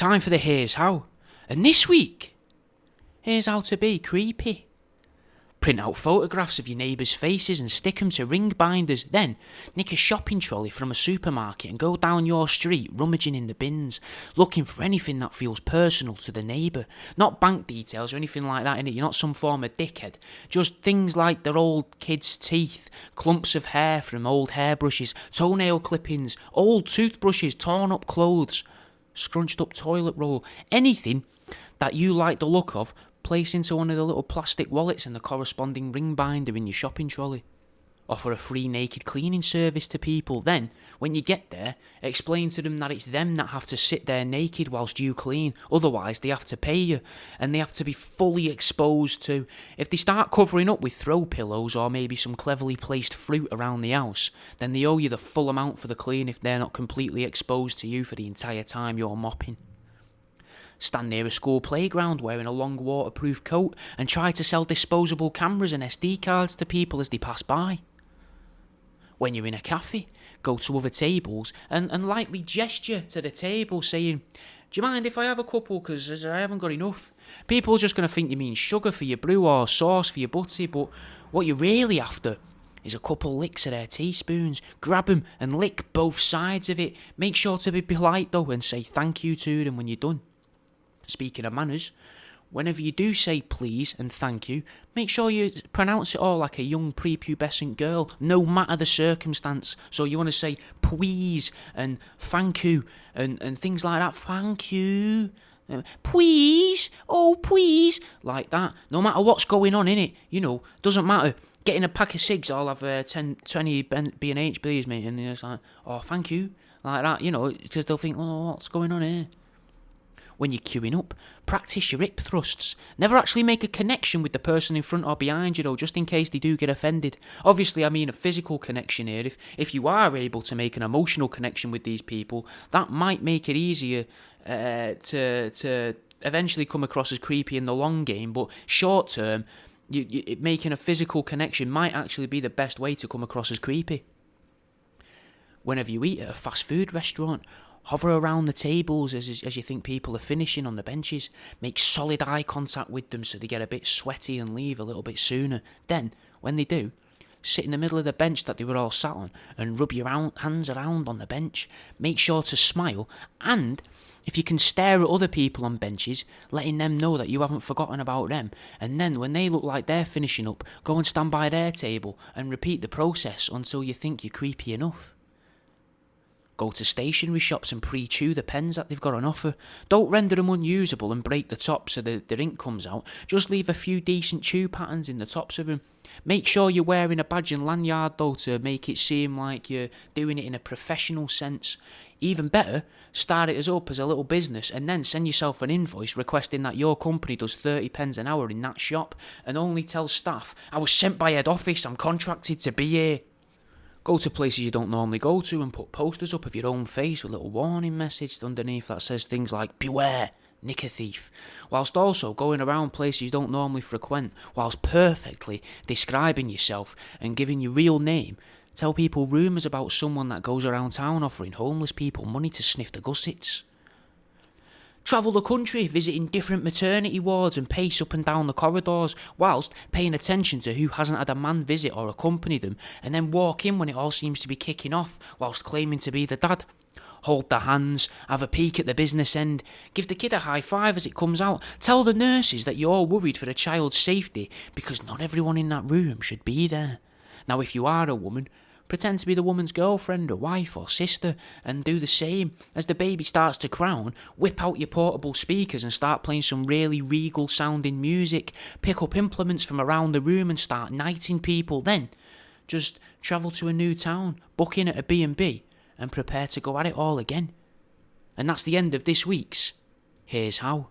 time for the Here's How. And this week, here's how to be creepy. Print out photographs of your neighbours' faces and stick them to ring binders. Then, nick a shopping trolley from a supermarket and go down your street rummaging in the bins, looking for anything that feels personal to the neighbour. Not bank details or anything like that, innit? You're not some form of dickhead. Just things like their old kids' teeth, clumps of hair from old hairbrushes, toenail clippings, old toothbrushes, torn up clothes, scrunched up toilet roll. Anything that you like the look of, place into one of the little plastic wallets and the corresponding ring binder in your shopping trolley. Offer a free naked cleaning service to people. Then, when you get there, explain to them that it's them that have to sit there naked whilst you clean. Otherwise, they have to pay you, and they have to be fully exposed to. If they start covering up with throw pillows or maybe some cleverly placed fruit around the house, then they owe you the full amount for the clean if they're not completely exposed to you for the entire time you're mopping. Stand near a school playground wearing a long waterproof coat and try to sell disposable cameras and SD cards to people as they pass by. When you're in a cafe, go to other tables and lightly gesture to the table saying, "Do you mind if I have a couple, because I haven't got enough?" People are just going to think you mean sugar for your brew or sauce for your butty, but what you're really after is a couple licks of their teaspoons. Grab them and lick both sides of it. Make sure to be polite though and say thank you to them when you're done. Speaking of manners, whenever you do say please and thank you, make sure you pronounce it all like a young prepubescent girl, no matter the circumstance. So you want to say please and thank you and things like that. Thank you. Please. Oh, please. Like that. No matter what's going on, innit? You know, doesn't matter. Getting a pack of cigs, I'll have 10, 20 B&H please, mate. And they're just like, oh, thank you. Like that, you know, because they'll think, oh, what's going on here? When you're queuing up, practice your hip thrusts. Never actually make a connection with the person in front or behind you, though, just in case they do get offended. Obviously, I mean a physical connection here. If you are able to make an emotional connection with these people, that might make it easier to eventually come across as creepy in the long game. But short term, making a physical connection might actually be the best way to come across as creepy. Whenever you eat at a fast food restaurant, hover around the tables as you think people are finishing on the benches. Make solid eye contact with them so they get a bit sweaty and leave a little bit sooner. Then, when they do, sit in the middle of the bench that they were all sat on and rub your hands around on the bench. Make sure to smile, and if you can stare at other people on benches, letting them know that you haven't forgotten about them. And then when they look like they're finishing up, go and stand by their table and repeat the process until you think you're creepy enough. Go to stationery shops and pre-chew the pens that they've got on offer. Don't render them unusable and break the top so the ink comes out. Just leave a few decent chew patterns in the tops of them. Make sure you're wearing a badge and lanyard though to make it seem like you're doing it in a professional sense. Even better, start it up as a little business and then send yourself an invoice requesting that your company does 30 pence an hour in that shop, and only tell staff, "I was sent by head office, I'm contracted to be here." Go to places you don't normally go to and put posters up of your own face with a little warning message underneath that says things like, "Beware, nick a thief," whilst also going around places you don't normally frequent, whilst perfectly describing yourself and giving your real name. Tell people rumours about someone that goes around town offering homeless people money to sniff the gussets. Travel the country, visiting different maternity wards and pace up and down the corridors, whilst paying attention to who hasn't had a man visit or accompany them, and then walk in when it all seems to be kicking off, whilst claiming to be the dad. Hold their hands, have a peek at the business end, give the kid a high five as it comes out, tell the nurses that you're worried for the child's safety, because not everyone in that room should be there. Now if you are a woman, pretend to be the woman's girlfriend or wife or sister and do the same. As the baby starts to crown, whip out your portable speakers and start playing some really regal sounding music. Pick up implements from around the room and start knighting people. Then just travel to a new town, book in at a B&B and prepare to go at it all again. And that's the end of this week's Here's How.